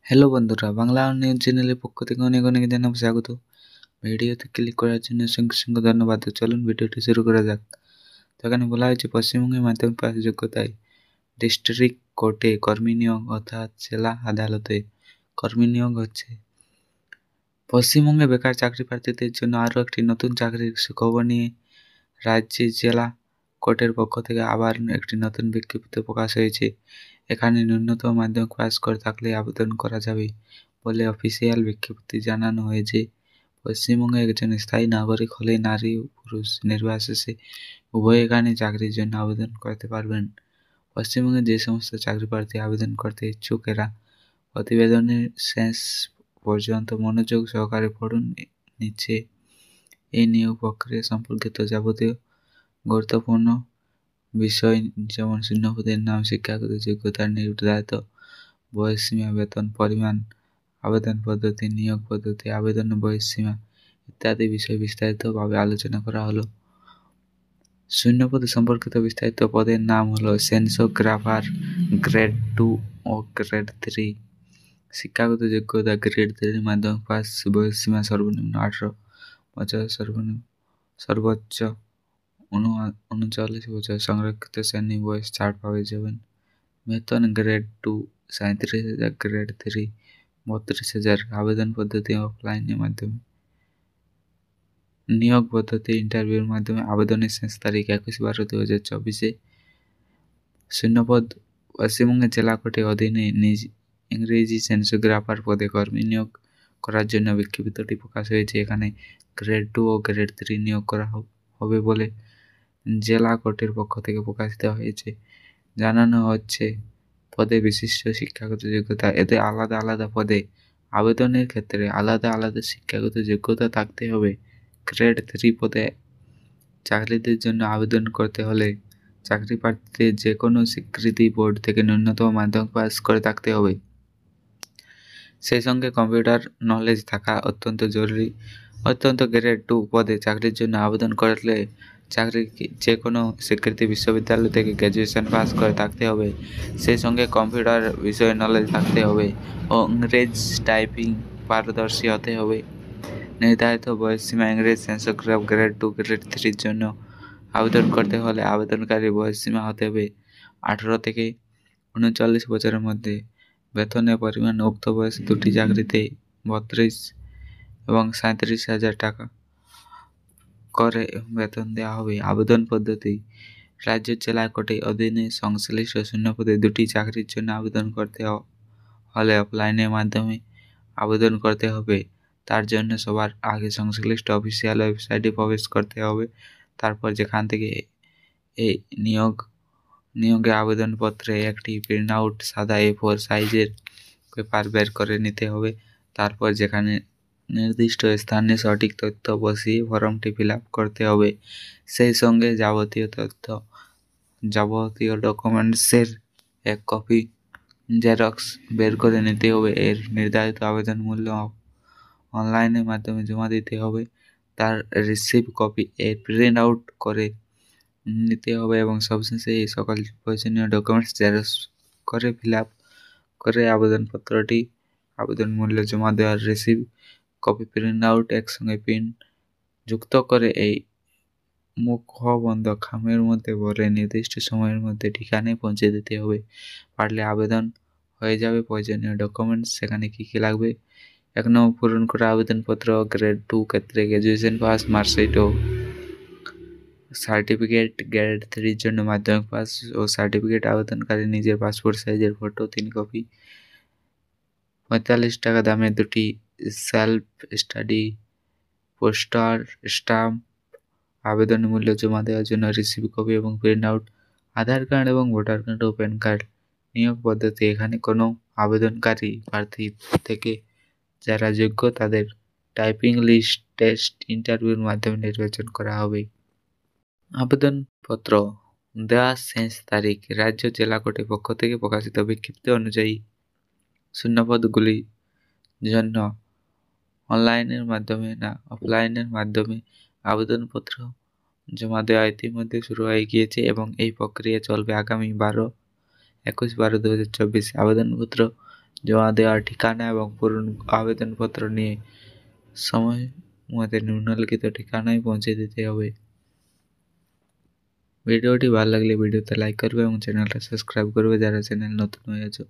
Hello বন্ধুরা, Bangla news চ্যানেলের পক্ষ থেকে অনেক অনেক জানাবো স্বাগত। ভিডিওতে ক্লিক করার জন্য অসংখ্য ধন্যবাদ। তো চলুন ভিডিওটি শুরু করা যাক। তো এখানে বলা হয়েছে পশ্চিমবঙ্গের মাধ্যমিক পাস যোগ্যতায় ডিস্ট্রিক্ট কোর্টে কর্মী নিয়োগ অর্থাৎ জেলা আদালতে কর্মী নিয়োগ হচ্ছে। পশ্চিমবঙ্গে বেকার চাকরি প্রার্থীদের জন্য আরও একটি নতুন চাকরির সুখবর নিয়ে রাজ্যের জেলা কোর্টের পক্ষ থেকে আবার একটি নতুন বিজ্ঞপ্তি প্রকাশ হয়েছে। এখানে ন্যূনতম মাধ্যমিক পাস করে থাকলে আবেদন করা যাবে বলে অফিসিয়াল বিজ্ঞপ্তি জানানো হয়েছে। পশ্চিমবঙ্গে একজন স্থায়ী নাগরিক হলে নারী ও পুরুষ নির্বিশেষে উভয় এখানে চাকরির জন্য আবেদন করতে পারবেন। পশ্চিমবঙ্গে যে সমস্ত চাকরি প্রার্থী আবেদন করতে ইচ্ছুক এরা প্রতিবেদনের শেষ পর্যন্ত মনোযোগ সহকারে পড়ুন। নিচে এই নিয়োগ প্রক্রিয়া সম্পর্কিত যাবতীয় গুরুত্বপূর্ণ বিষয় যেমন শূন্যপদের নাম, শিক্ষাগত যোগ্যতা, নির্ধারিত বয়সসীমা, বেতন পরিমাণ, আবেদন পদ্ধতি, নিয়োগ পদ্ধতি, আবেদন বয়সসীমা ইত্যাদি বিষয় বিস্তারিতভাবে আলোচনা করা হলো। শূন্যপদ সম্পর্কিত বিস্তারিত পদের নাম হলো সেন্সোগ্রাফার গ্রেড 2 ও গ্রেড 3। শিক্ষাগত যোগ্যতা গ্রেড 3 মাধ্যমিক পাস, বয়সসীমা সর্বনিম্ন 18 বছর, সর্বোচ্চ 39 বছর, সংরক্ষিত শ্রেণী বয়স ছাড় পাওয়া যাবেন। বেতন গ্রেড 2 37,000, গ্রেড 3 32,000। আবেদন পদ্ধতি অফলাইনের মাধ্যমে, নিয়োগ পদ্ধতি ইন্টারভিউর মাধ্যমে। আবেদনের শেষ তারিখ 21/12/2024। শূন্যপদ পশ্চিমবঙ্গের জেলা কোর্টের অধীনে ইংরেজি সেন্সোগ্রাফার পদে কর্মী নিয়োগ করার জন্য বিজ্ঞপ্তিটি প্রকাশ হয়েছে। এখানে গ্রেড 2 ও গ্রেড 3 নিয়োগ করা হবে বলে জেলা কোর্টের পক্ষ থেকে প্রকাশিত হয়েছে। জানানো হচ্ছে পদে বিশিষ্ট শিক্ষাগত যোগ্যতা। এতে আলাদা আলাদা পদে আবেদনের ক্ষেত্রে আলাদা আলাদা শিক্ষাগত যোগ্যতা থাকতে হবে। গ্রেড 3 পদে চাকরিদের জন্য আবেদন করতে হলে চাকরি প্রার্থীদের যে কোনো স্বীকৃতি বোর্ড থেকে ন্যূনতম মাধ্যমিক পাস করে থাকতে হবে। সেই সঙ্গে কম্পিউটার নলেজ থাকা অত্যন্ত জরুরি। গ্রেড 2 পদে চাকরির জন্য আবেদন করলে চাকরি যে কোনো স্বীকৃতি বিশ্ববিদ্যালয় থেকে গ্র্যাজুয়েশন পাস করে থাকতে হবে। সেই সঙ্গে কম্পিউটার বিষয়ে নলেজ থাকতে হবে ও ইংরেজ টাইপিং পারদর্শী হতে হবে। নির্ধারিত বয়সসীমা ইংরেজ সেন্সোগ্রাফ গ্রেড 2 গ্রেড 3 জন্য আবেদন করতে হলে আবেদনকারী বয়সসীমা হতে হবে 18 থেকে 39 বছরের মধ্যে। বেতনের পরিমাণ উক্ত বয়সে দুটি চাকরিতে 32 এবং 37,000 টাকা করে বেতন দেওয়া হবে। আবেদন পদ্ধতি রাজ্য জেলা কোর্টের অধীনে সংশ্লিষ্ট শূন্যপদে দুটি চাকরির জন্য আবেদন করতে হলে অফলাইনের মাধ্যমে আবেদন করতে হবে। তার জন্য সবার আগে সংশ্লিষ্ট অফিসিয়াল ওয়েবসাইটে প্রবেশ করতে হবে। তারপর যেখান থেকে এই নিয়োগে আবেদনপত্রে একটি প্রিন্ট আউট সাদা A4 সাইজের পেপার বের করে নিতে হবে। তারপর যেখানে নির্দিষ্ট স্থানে সঠিক তথ্য বসিয়ে ফর্মটি ফিল আপ করতে হবে। সেই সঙ্গে যাবতীয় ডকুমেন্টসের এক কপি জেরক্স বের করে নিতে হবে। এর নির্ধারিত আবেদন মূল্য অনলাইনের মাধ্যমে জমা দিতে হবে। তার রিসিভ কপি এর প্রিন্ট আউট করে নিতে হবে এবং সবশেষে এই সকল প্রয়োজনীয় ডকুমেন্টস জেরক্স করে ফিল আপ করে আবেদন মূল্য জমা দেওয়ার রিসিভ কপি প্রিন্ট আউট একসঙ্গে প্রিন্ট যুক্ত করে এই মুখবন্ধ খামের মধ্যে ভরে নির্দিষ্ট সময়ের মধ্যে ঠিকানায় পৌঁছে দিতে হবে। পারলে আবেদন হয়ে যাবে। প্রয়োজনীয় ডকুমেন্টস সেখানে কী কী লাগবে: 1 নম্বর পূরণ করা আবেদনপত্র, গ্রেড 2 ক্ষেত্রে গ্র্যাজুয়েশন পাস মার্কশিট ও সার্টিফিকেট, গ্রেড 3 জন্য মাধ্যমিক পাস ও সার্টিফিকেট, আবেদনকারী নিজের পাসপোর্ট সাইজের ফটো 3 কপি, 45 টাকা দামের দুটি সেলফ স্টাডি পোস্টার স্টাম্প, আবেদনের মূল্য জমা দেওয়ার জন্য রিসিভ কপি এবং প্রিন্ট আউট, আধার কার্ড এবং ভোটার কার্ড ও প্যান কার্ড। নিয়োগ পদ্ধতি এখানে কোনো আবেদনকারী প্রার্থী থেকে যারা যোগ্য তাদের টাইপিং লিস্ট টেস্ট ইন্টারভিউর মাধ্যমে নির্বাচন করা হবে। আবেদনপত্র দেওয়ার শেষ তারিখ রাজ্য জেলা কোর্টের পক্ষ থেকে প্রকাশিত বিজ্ঞপ্তি অনুযায়ী শূন্যপদগুলির জন্য অনলাইনের মাধ্যমে না অফলাইনের মাধ্যমে আবেদনপত্র জমা দেওয়া ইতিমধ্যে শুরু হয়ে গিয়েছে এবং এই প্রক্রিয়া চলবে আগামী 21/12/2024। আবেদনপত্র জমা দেওয়ার ঠিকানা এবং পূরণ আবেদনপত্র নিয়ে সময় মতো নিম্নলিখিত ঠিকানায় পৌঁছে দিতে হবে। ভিডিওটি ভালো লাগলে ভিডিওতে লাইক করবে এবং চ্যানেলটা সাবস্ক্রাইব করবে যারা চ্যানেল নতুন হয়েছে।